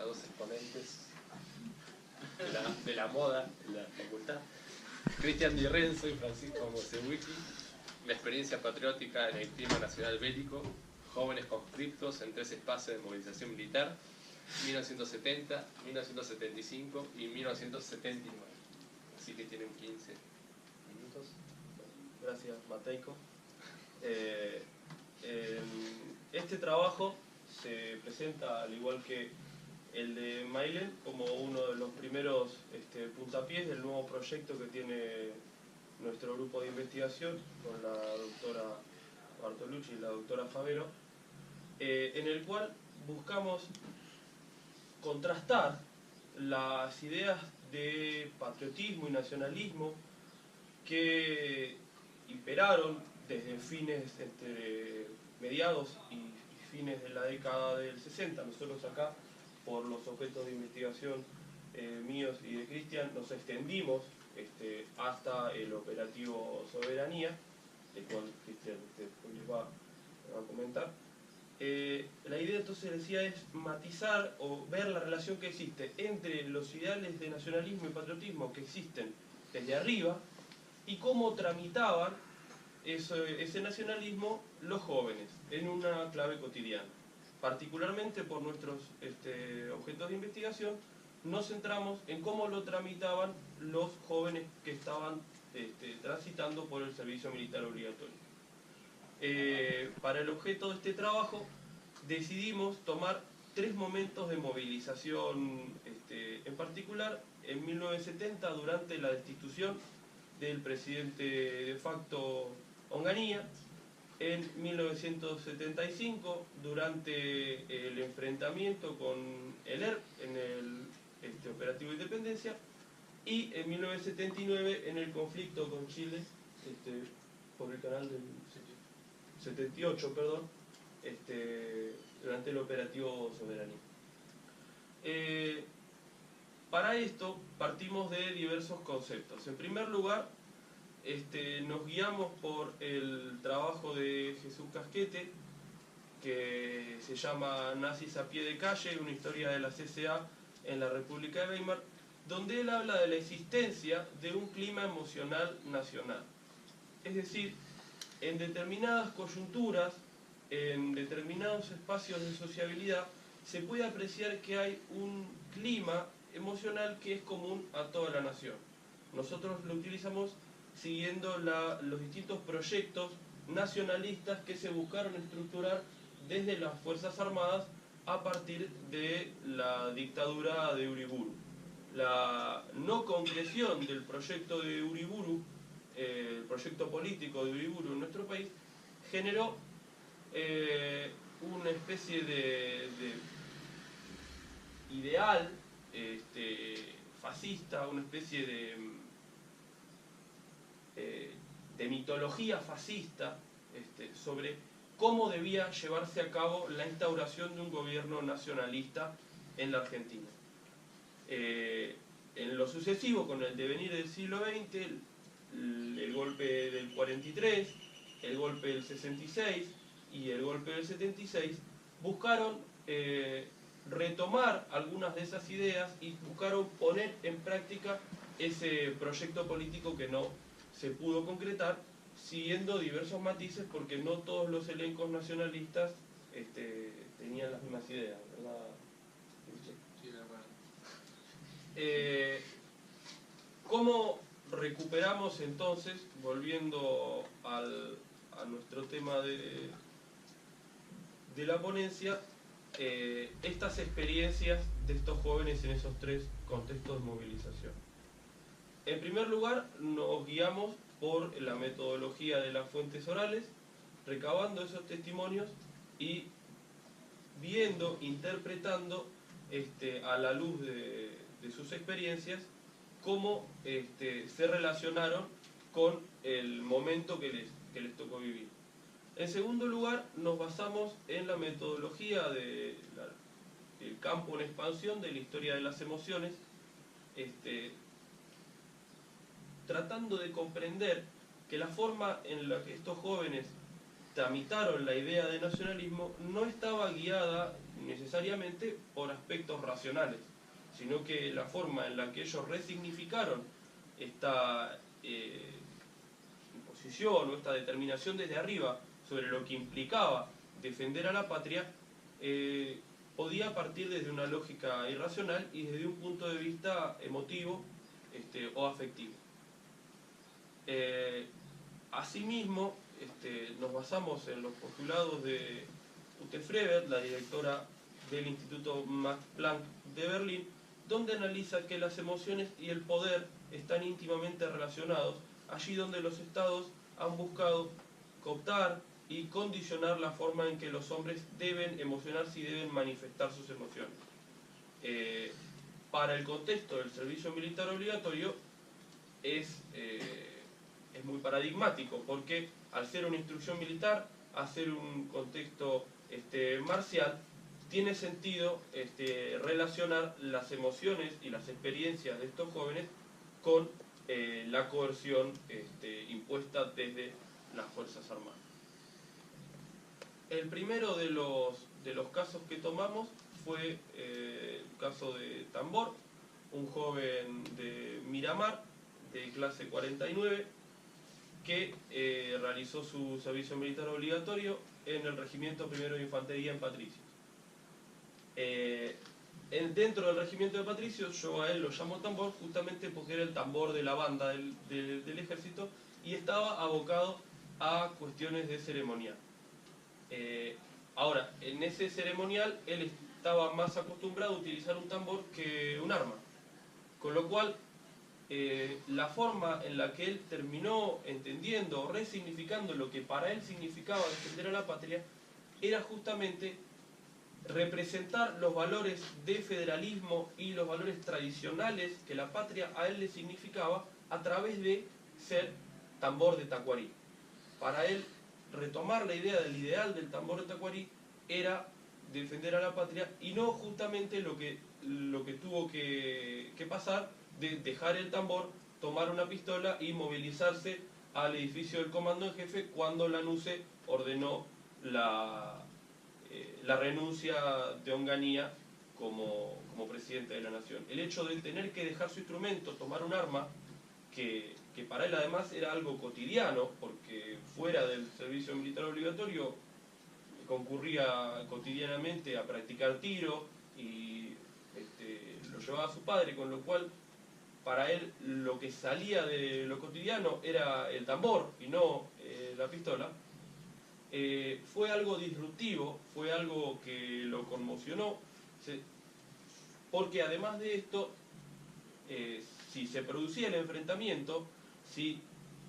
a dos exponentes de la moda en la facultad, Cristian Di Renzo y Francisco Mosewicki. La experiencia patriótica en el clima nacional bélico, jóvenes conscriptos en 3 espacios de movilización militar, 1970, 1975 y 1979. Así que tienen 15 minutos. Gracias, Mateico. Este trabajo se presenta, al igual que el de Maylen, como uno de los primeros puntapiés del nuevo proyecto que tiene nuestro grupo de investigación con la doctora Bartolucci y la doctora Favero, en el cual buscamos contrastar las ideas de patriotismo y nacionalismo que imperaron desde fines, mediados y fines de la década del 60. Nosotros acá, por los objetos de investigación míos y de Cristian, nos extendimos hasta el operativo Soberanía, el cual Cristian después les va a comentar. La idea, entonces, decía, es matizar o ver la relación que existe entre los ideales de nacionalismo y patriotismo que existen desde arriba y cómo tramitaban ese nacionalismo los jóvenes en una clave cotidiana. Particularmente por nuestros objetos de investigación, nos centramos en cómo lo tramitaban los jóvenes que estaban transitando por el servicio militar obligatorio. Para el objeto de este trabajo decidimos tomar 3 momentos de movilización en particular. En 1970, durante la destitución del presidente de facto Onganía; en 1975, durante el enfrentamiento con el ERP en el operativo Independencia; y en 1979 en el conflicto con Chile, por el canal del 78, perdón, durante el operativo Soberanía. Para esto partimos de diversos conceptos. En primer lugar, nos guiamos por el trabajo de Jesús Casquete, que se llama Nazis a pie de calle, una historia de la CCA en la República de Weimar, donde él habla de la existencia de un clima emocional nacional. Es decir, en determinadas coyunturas, en determinados espacios de sociabilidad, se puede apreciar que hay un clima emocional que es común a toda la nación. Nosotros lo utilizamos siguiendo los distintos proyectos nacionalistas que se buscaron estructurar desde las Fuerzas Armadas a partir de la dictadura de Uriburu. La no concreción del proyecto de Uriburu, el proyecto político de Uriburu en nuestro país, generó una especie de ideal fascista, una especie de mitología fascista sobre cómo debía llevarse a cabo la instauración de un gobierno nacionalista en la Argentina. En lo sucesivo, con el devenir del siglo XX, el golpe del 43, el golpe del 66 y el golpe del 76, buscaron retomar algunas de esas ideas y buscaron poner en práctica ese proyecto político que no se pudo concretar, siguiendo diversos matices, porque no todos los elencos nacionalistas tenían las mismas ideas, ¿verdad? Sí, de acuerdo. ¿Cómo recuperamos entonces, volviendo a nuestro tema de la ponencia, estas experiencias de estos jóvenes en esos 3 contextos de movilización? En primer lugar, nos guiamos por la metodología de las fuentes orales, recabando esos testimonios y viendo, interpretando a la luz de sus experiencias cómo se relacionaron con el momento que les tocó vivir. En segundo lugar, nos basamos en la metodología del campo en expansión de la historia de las emociones, tratando de comprender que la forma en la que estos jóvenes tramitaron la idea de nacionalismo no estaba guiada necesariamente por aspectos racionales, sino que la forma en la que ellos resignificaron esta imposición o esta determinación desde arriba sobre lo que implicaba defender a la patria, podía partir desde una lógica irracional y desde un punto de vista emotivo o afectivo. Asimismo, nos basamos en los postulados de Ute Frevert, la directora del Instituto Max Planck de Berlín, donde analiza que las emociones y el poder están íntimamente relacionados, allí donde los estados han buscado cooptar y condicionar la forma en que los hombres deben emocionarse y deben manifestar sus emociones. Para el contexto del servicio militar obligatorio es muy paradigmático, porque al ser una instrucción militar, al ser un contexto marcial, tiene sentido relacionar las emociones y las experiencias de estos jóvenes con la coerción impuesta desde las Fuerzas Armadas. El primero de los casos que tomamos fue el caso de Tambor, un joven de Miramar, de clase 49, que realizó su servicio militar obligatorio en el Regimiento Primero de Infantería en Patricios. Dentro del Regimiento de Patricios, yo a él lo llamo Tambor justamente porque era el tambor de la banda del ejército y estaba abocado a cuestiones de ceremonial. Ahora, en ese ceremonial él estaba más acostumbrado a utilizar un tambor que un arma, con lo cual la forma en la que él terminó entendiendo o resignificando lo que para él significaba defender a la patria era justamente representar los valores de federalismo y los valores tradicionales que la patria a él le significaba a través de ser tambor de Tacuarí. Para él, retomar la idea del ideal del tambor de Tacuarí era defender a la patria y no justamente lo que tuvo que pasar de dejar el tambor, tomar una pistola y movilizarse al edificio del comando en jefe cuando Lanusse ordenó la renuncia de Onganía como presidente de la nación. El hecho de tener que dejar su instrumento, tomar un arma, que para él además era algo cotidiano, porque fuera del servicio militar obligatorio concurría cotidianamente a practicar tiro y lo llevaba a su padre, con lo cual para él lo que salía de lo cotidiano era el tambor y no la pistola. Fue algo disruptivo, fue algo que lo conmocionó, porque además de esto, si se producía el enfrentamiento, si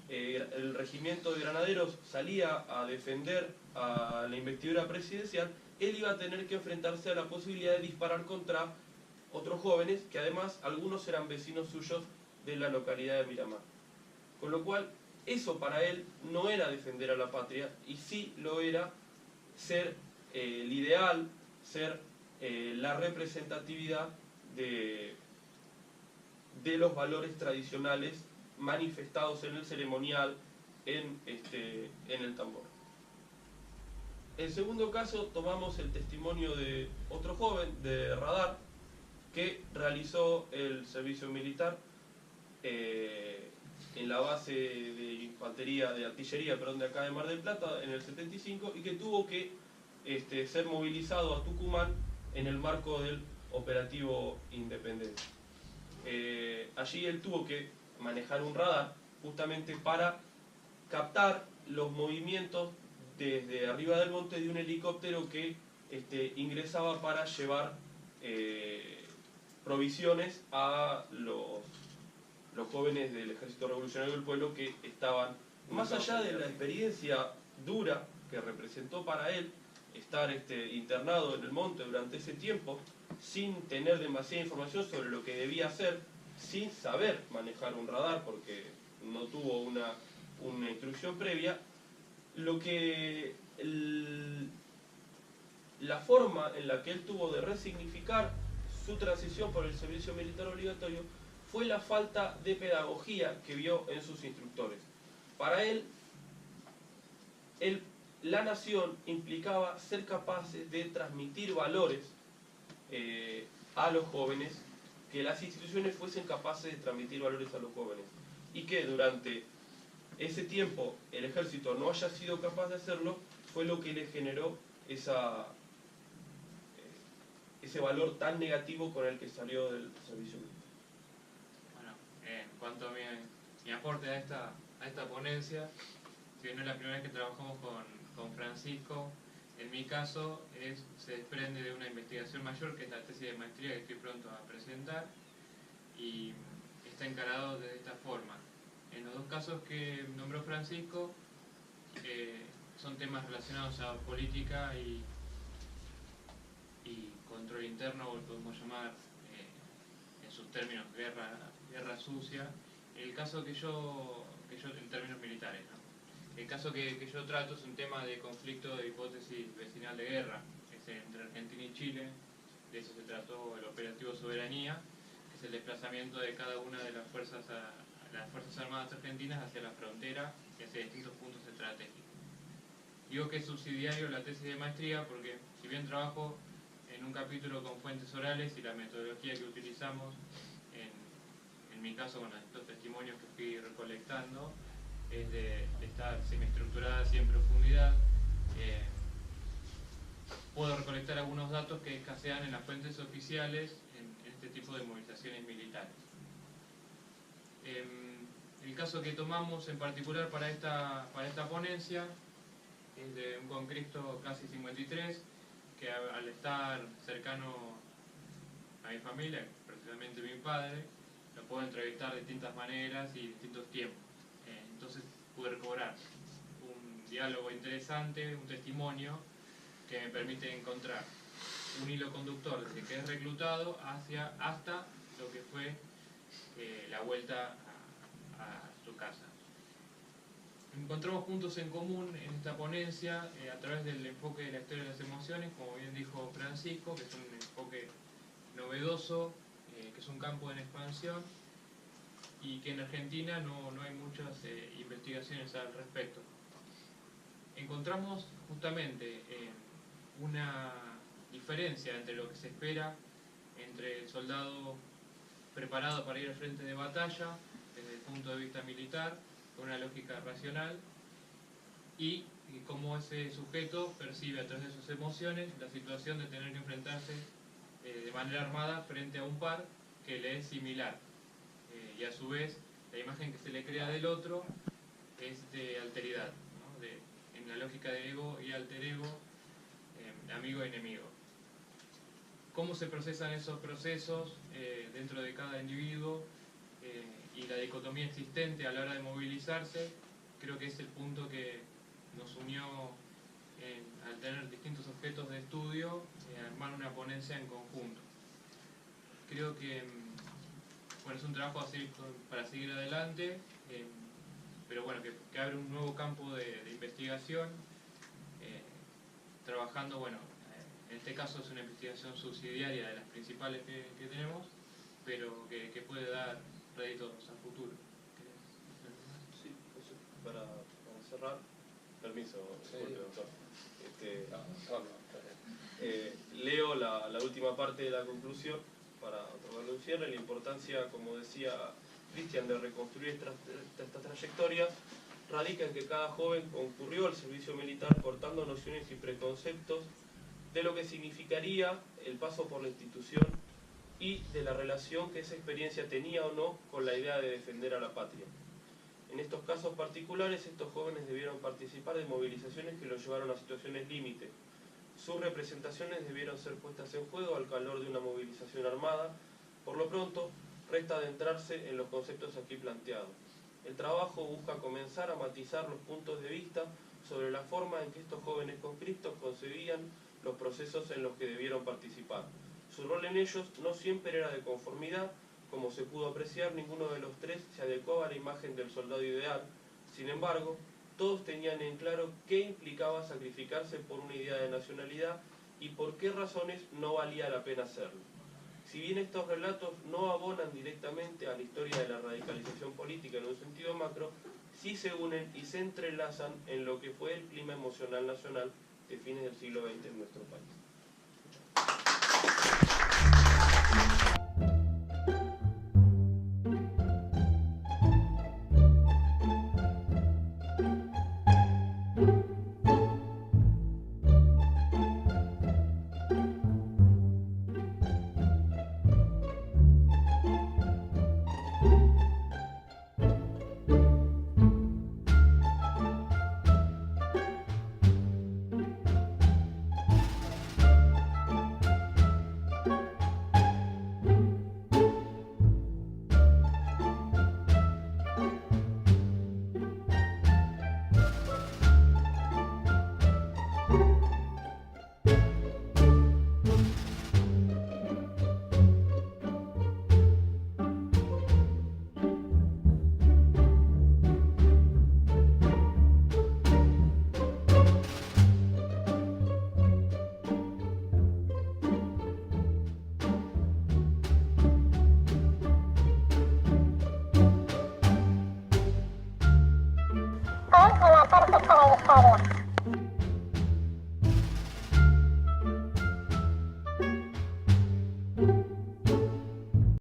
el regimiento de granaderos salía a defender a la investidura presidencial, él iba a tener que enfrentarse a la posibilidad de disparar contra otros jóvenes, que además algunos eran vecinos suyos de la localidad de Miramar. Con lo cual, eso para él no era defender a la patria, y sí lo era ser el ideal, ser la representatividad de los valores tradicionales manifestados en el ceremonial, en el tambor. En segundo caso, tomamos el testimonio de otro joven, de Radar, que realizó el servicio militar en la base de infantería, de artillería, perdón, de acá de Mar del Plata, en el 75, y que tuvo que ser movilizado a Tucumán en el marco del operativo Independencia. Allí él tuvo que manejar un radar justamente para captar los movimientos desde arriba del monte de un helicóptero que ingresaba para llevar provisiones a los jóvenes del Ejército Revolucionario del Pueblo que estaban, más allá de la experiencia dura que representó para él estar internado en el monte durante ese tiempo, sin tener demasiada información sobre lo que debía hacer, sin saber manejar un radar porque no tuvo una instrucción previa, la forma en la que él tuvo de resignificar su transición por el servicio militar obligatorio fue la falta de pedagogía que vio en sus instructores. Para él la nación implicaba ser capaces de transmitir valores a los jóvenes, que las instituciones fuesen capaces de transmitir valores a los jóvenes, y que durante ese tiempo el ejército no haya sido capaz de hacerlo, fue lo que le generó ese valor tan negativo con el que salió del servicio militar. Bueno, en cuanto a mi aporte a esta ponencia, si bien no es la primera vez que trabajamos con Francisco, en mi caso se desprende de una investigación mayor, que es la tesis de maestría que estoy pronto a presentar, y está encarado de esta forma. En los dos casos que nombró Francisco, son temas relacionados a política y control interno, o lo podemos llamar en sus términos guerra sucia. El caso que yo en términos militares, ¿no? El caso que yo trato es un tema de conflicto de hipótesis vecinal de guerra, es entre Argentina y Chile. De eso se trató el operativo Soberanía, que es el desplazamiento de cada una de las fuerzas armadas argentinas hacia la frontera y hacia distintos puntos estratégicos. Digo que es subsidiario la tesis de maestría porque, si bien trabajo en un capítulo con fuentes orales y la metodología que utilizamos, en mi caso con estos testimonios que fui recolectando, es de estar semiestructurada así en profundidad, puedo recolectar algunos datos que escasean en las fuentes oficiales en este tipo de movilizaciones militares. El caso que tomamos en particular para esta ponencia es de un Concristo Casi 53, que al estar cercano a mi familia, precisamente mi padre, lo puedo entrevistar de distintas maneras y distintos tiempos. Entonces pude recobrar un diálogo interesante, un testimonio que me permite encontrar un hilo conductor desde que es reclutado hasta lo que fue la vuelta a su casa. Encontramos puntos en común en esta ponencia a través del enfoque de la historia de las emociones, como bien dijo Francisco, que es un enfoque novedoso, que es un campo en expansión y que en Argentina no hay muchas investigaciones al respecto. Encontramos justamente una diferencia entre lo que se espera entre el soldado preparado para ir al frente de batalla desde el punto de vista militar, con una lógica racional, y cómo ese sujeto percibe a través de sus emociones la situación de tener que enfrentarse de manera armada frente a un par que le es similar, y a su vez la imagen que se le crea del otro es de alteridad, ¿no? En la lógica de ego y alter ego, amigo y enemigo. Cómo se procesan esos procesos dentro de cada individuo, y la dicotomía existente a la hora de movilizarse, creo que es el punto que nos unió al tener distintos objetos de estudio, armar una ponencia en conjunto. Creo que bueno, es un trabajo para seguir adelante, pero bueno, que abre un nuevo campo de investigación, trabajando, bueno, en este caso es una investigación subsidiaria de las principales que tenemos, pero que puede dar réditos a futuro. Sí, para cerrar, permiso, disculpe, doctor. Leo la última parte de la conclusión para otorgarle un cierre. La importancia, como decía Cristian, de reconstruir esta trayectoria radica en que cada joven concurrió al servicio militar portando nociones y preconceptos de lo que significaría el paso por la institución y de la relación que esa experiencia tenía o no con la idea de defender a la patria. En estos casos particulares, estos jóvenes debieron participar de movilizaciones que los llevaron a situaciones límite. Sus representaciones debieron ser puestas en juego al calor de una movilización armada. Por lo pronto, resta adentrarse en los conceptos aquí planteados. El trabajo busca comenzar a matizar los puntos de vista sobre la forma en que estos jóvenes conscriptos concebían los procesos en los que debieron participar. Su rol en ellos no siempre era de conformidad. Como se pudo apreciar, ninguno de los tres se adecuaba a la imagen del soldado ideal. Sin embargo, todos tenían en claro qué implicaba sacrificarse por una idea de nacionalidad y por qué razones no valía la pena hacerlo. si bien estos relatos no abonan directamente a la historia de la radicalización política en un sentido macro, sí se unen y se entrelazan en lo que fue el clima emocional nacional de fines del siglo XX en nuestro país. En la parte para el estadio.